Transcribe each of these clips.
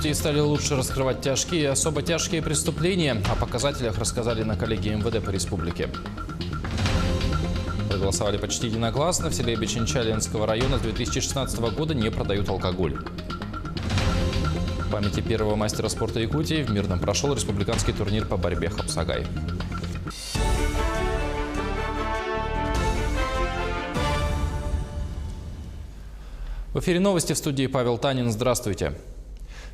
Судьи стали лучше раскрывать тяжкие и особо тяжкие преступления. О показателях рассказали на коллегии МВД по республике. Проголосовали почти единогласно. В селе Беченча-Ленского района с 2016 года не продают алкоголь. В памяти первого мастера спорта Якутии в Мирном прошел республиканский турнир по борьбе «Хапсагай». В эфире новости, в студии Павел Танин. Здравствуйте.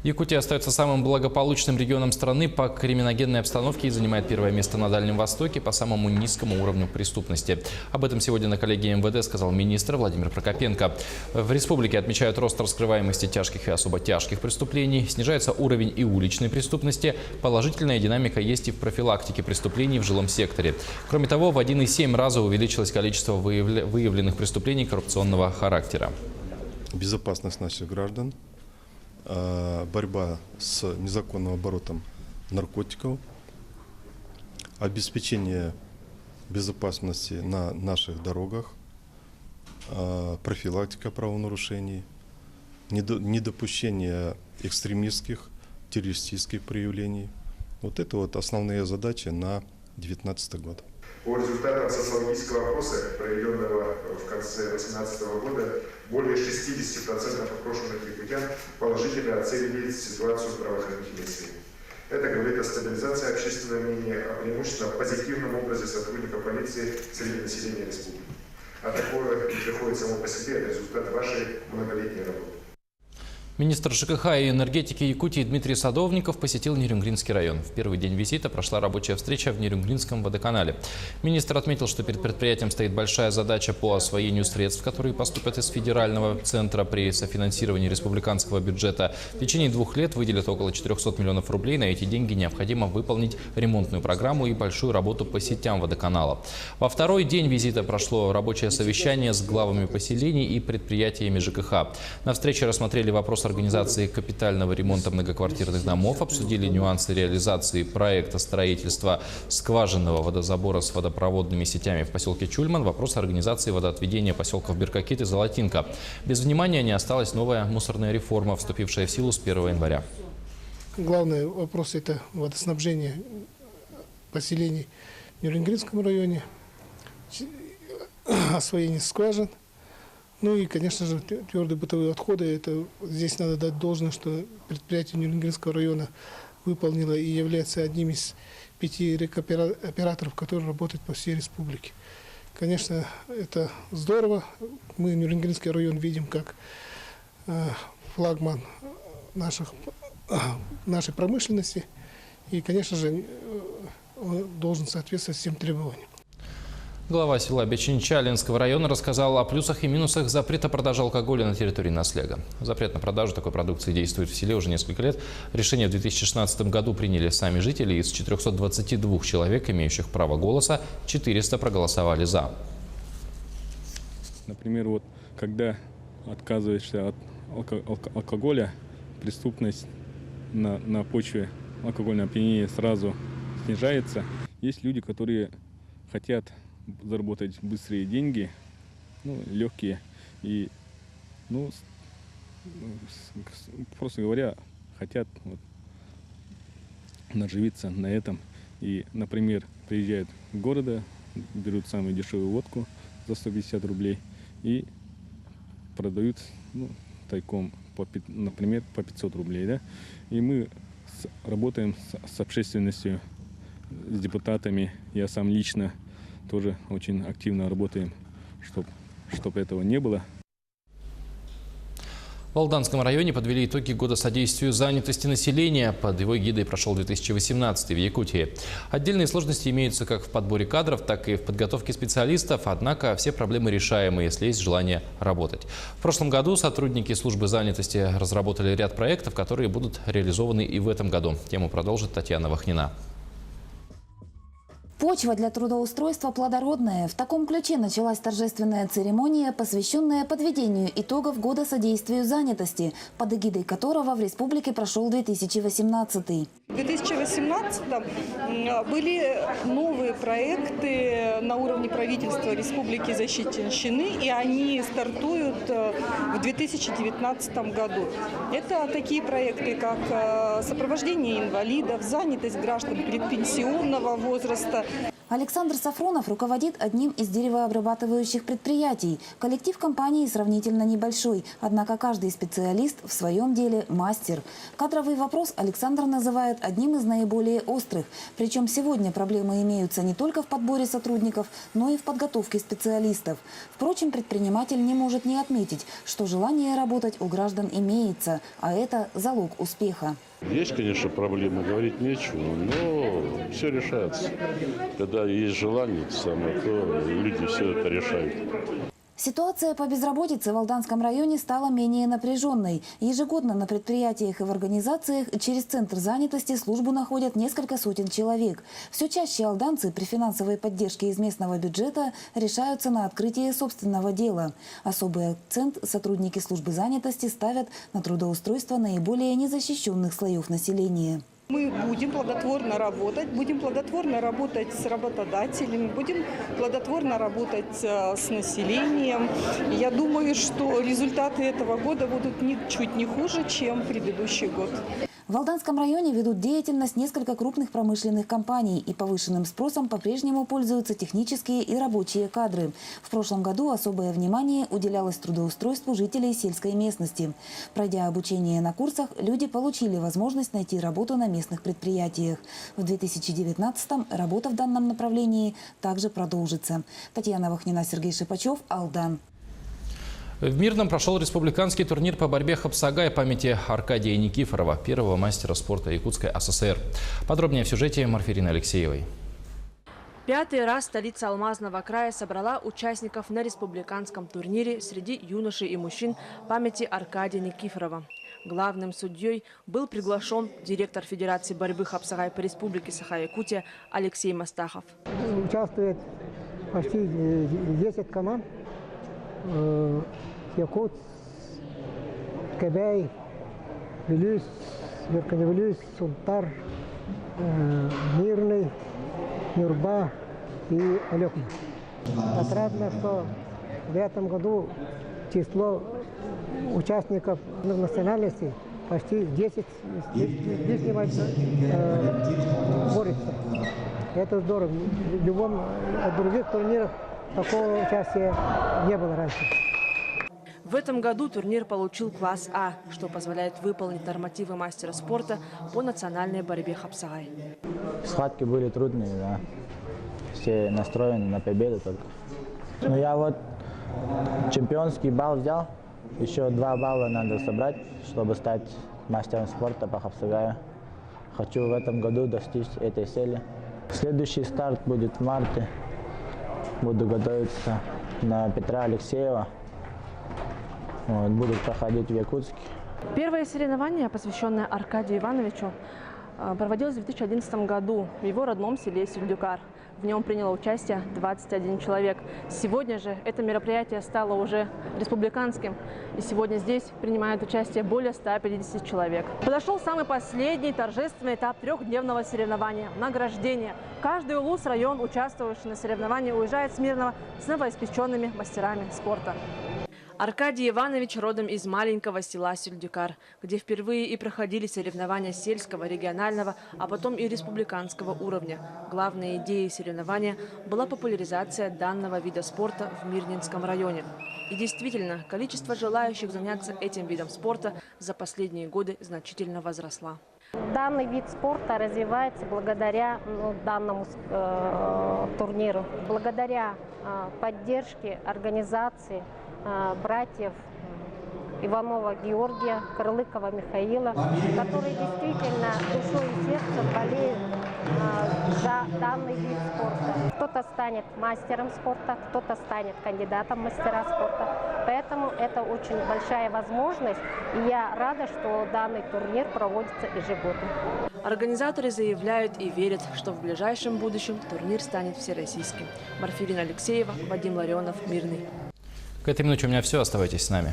Якутия остается самым благополучным регионом страны по криминогенной обстановке и занимает первое место на Дальнем Востоке по самому низкому уровню преступности. Об этом сегодня на коллегии МВД сказал министр Владимир Прокопенко. В республике отмечают рост раскрываемости тяжких и особо тяжких преступлений, снижается уровень и уличной преступности. Положительная динамика есть и в профилактике преступлений в жилом секторе. Кроме того, в 1,7 раза увеличилось количество выявленных преступлений коррупционного характера. Безопасность наших граждан, борьба с незаконным оборотом наркотиков, обеспечение безопасности на наших дорогах, профилактика правонарушений, недопущение экстремистских, террористических проявлений. Вот это вот основные задачи на 2019 год. По результатам социологического опроса, проведенного в конце 2018 года, более 60% опрошенных якутян положительно оценивали ситуацию в правоохранительной сфере. Это говорит о стабилизации общественного мнения, о преимущественно позитивном образе сотрудников полиции среди населения республики. А такое не приходит само по себе, это результат вашей многолетней работы. Министр ЖКХ и энергетики Якутии Дмитрий Садовников посетил Нерюнгринский район. В первый день визита прошла рабочая встреча в Нерюнгринском водоканале. Министр отметил, что перед предприятием стоит большая задача по освоению средств, которые поступят из федерального центра при софинансировании республиканского бюджета. В течение 2 лет выделят около 400 миллионов рублей. На эти деньги необходимо выполнить ремонтную программу и большую работу по сетям водоканала. Во второй день визита прошло рабочее совещание с главами поселений и предприятиями ЖКХ. На встрече рассмотрели вопрос организации капитального ремонта многоквартирных домов, обсудили нюансы реализации проекта строительства скважинного водозабора с водопроводными сетями в поселке Чульман, вопрос организации водоотведения поселков Беркакит и Золотинка. Без внимания не осталась новая мусорная реформа, вступившая в силу с 1 января. Главный вопрос – это водоснабжение поселений в Нерюнгринском районе, освоение скважин. Ну и, конечно же, твердые бытовые отходы. Это здесь надо дать должное, что предприятие Нерюнгринского района выполнило и является одним из 5 рекоператоров, которые работают по всей республике. Конечно, это здорово. Мы Нерюнгринский район видим как флагман нашей промышленности. И, конечно же, он должен соответствовать всем требованиям. Глава села Беченча-Ленского района рассказал о плюсах и минусах запрета продажи алкоголя на территории Наслега. Запрет на продажу такой продукции действует в селе уже несколько лет. Решение в 2016 году приняли сами жители. Из 422 человек, имеющих право голоса, 400 проголосовали «за». Например, вот когда отказываешься от алкоголя, преступность на почве алкогольного опьянения сразу снижается. Есть люди, которые хотят заработать быстрые деньги, легкие, и, просто говоря, хотят наживиться на этом. И, например, приезжают в города, берут самую дешевую водку за 150 рублей и продают тайком, например, по 500 рублей. Да? И мы работаем с общественностью, с депутатами, я сам лично тоже очень активно работаем, чтобы этого не было. В Алданском районе подвели итоги года содействию занятости населения. Под его гидой прошел 2018 в Якутии. Отдельные сложности имеются как в подборе кадров, так и в подготовке специалистов. Однако все проблемы решаемы, если есть желание работать. В прошлом году сотрудники службы занятости разработали ряд проектов, которые будут реализованы и в этом году. Тему продолжит Татьяна Вахнина. Почва для трудоустройства плодородная. В таком ключе началась торжественная церемония, посвященная подведению итогов года содействию занятости, под эгидой которого в республике прошел 2018. В 2018 были новые проекты на уровне правительства Республики защищены, и они стартуют в 2019 году. Это такие проекты, как сопровождение инвалидов, занятость граждан предпенсионного возраста. Александр Сафронов руководит одним из деревообрабатывающих предприятий. Коллектив компании сравнительно небольшой, однако каждый специалист в своем деле мастер. Кадровый вопрос Александр называет одним из наиболее острых. Причем сегодня проблемы имеются не только в подборе сотрудников, но и в подготовке специалистов. Впрочем, предприниматель не может не отметить, что желание работать у граждан имеется, а это залог успеха. Есть, конечно, проблемы, говорить нечего, но все решается. Когда есть желание, то люди все это решают. Ситуация по безработице в Алданском районе стала менее напряженной. Ежегодно на предприятиях и в организациях через Центр занятости службу находят несколько сотен человек. Все чаще алданцы при финансовой поддержке из местного бюджета решаются на открытие собственного дела. Особый акцент сотрудники службы занятости ставят на трудоустройство наиболее незащищенных слоев населения. Мы будем плодотворно работать с работодателями, будем плодотворно работать с населением. Я думаю, что результаты этого года будут ничуть не хуже, чем предыдущий год. В Алданском районе ведут деятельность несколько крупных промышленных компаний, и повышенным спросом по-прежнему пользуются технические и рабочие кадры. В прошлом году особое внимание уделялось трудоустройству жителей сельской местности. Пройдя обучение на курсах, люди получили возможность найти работу на местных предприятиях. В 2019-м работа в данном направлении также продолжится. Татьяна Вахнина, Сергей Шипачев, Алдан. В Мирном прошел республиканский турнир по борьбе хапсагай памяти Аркадия Никифорова, первого мастера спорта Якутской ССР. Подробнее в сюжете Марфирины Алексеевой. Пятый раз столица Алмазного края собрала участников на республиканском турнире среди юношей и мужчин памяти Аркадия Никифорова. Главным судьей был приглашен директор Федерации борьбы хапсагай по республике Саха-Якутия Алексей Мастахов. Участвует почти 10 команд. Якут, Кебей, Белюс, Верхоневелюс, Сунтар, Мирный, Нюрба и Алекна. Отрадно, что в этом году число участников национальности почти 10 борется. Это здорово. В любом других турнирах такого участия не было раньше. В этом году турнир получил класс А, что позволяет выполнить нормативы мастера спорта по национальной борьбе хапсагай. Схватки были трудные, да. Все настроены на победу только. Но я вот чемпионский балл взял. Еще 2 балла надо собрать, чтобы стать мастером спорта по хапсагаю. Хочу в этом году достичь этой цели. Следующий старт будет в марте. Буду готовиться на Петра Алексеева. Буду проходить в Якутске. Первое соревнование, посвященное Аркадию Ивановичу, проводилось в 2011 году в его родном селе Сюльдюкар. В нем приняло участие 21 человек. Сегодня же это мероприятие стало уже республиканским. И сегодня здесь принимают участие более 150 человек. Подошел самый последний торжественный этап трехдневного соревнования – награждение. Каждый улус-район, участвующий на соревновании, уезжает с Мирного с новоиспеченными мастерами спорта. Аркадий Иванович родом из маленького села Сюльдюкар, где впервые и проходили соревнования сельского, регионального, а потом и республиканского уровня. Главной идеей соревнования была популяризация данного вида спорта в Мирнинском районе. И действительно, количество желающих заняться этим видом спорта за последние годы значительно возросло. Данный вид спорта развивается благодаря данному турниру, благодаря поддержке организации братьев Иванова Георгия, Крылыкова Михаила, которые действительно душой и сердцем болеют за данный вид спорта. Кто-то станет мастером спорта, кто-то станет кандидатом в мастера спорта. Поэтому это очень большая возможность, и я рада, что данный турнир проводится ежегодно. Организаторы заявляют и верят, что в ближайшем будущем турнир станет всероссийским. Марфирина Алексеева, Вадим Ларионов, Мирный. К этой минуте у меня все. Оставайтесь с нами.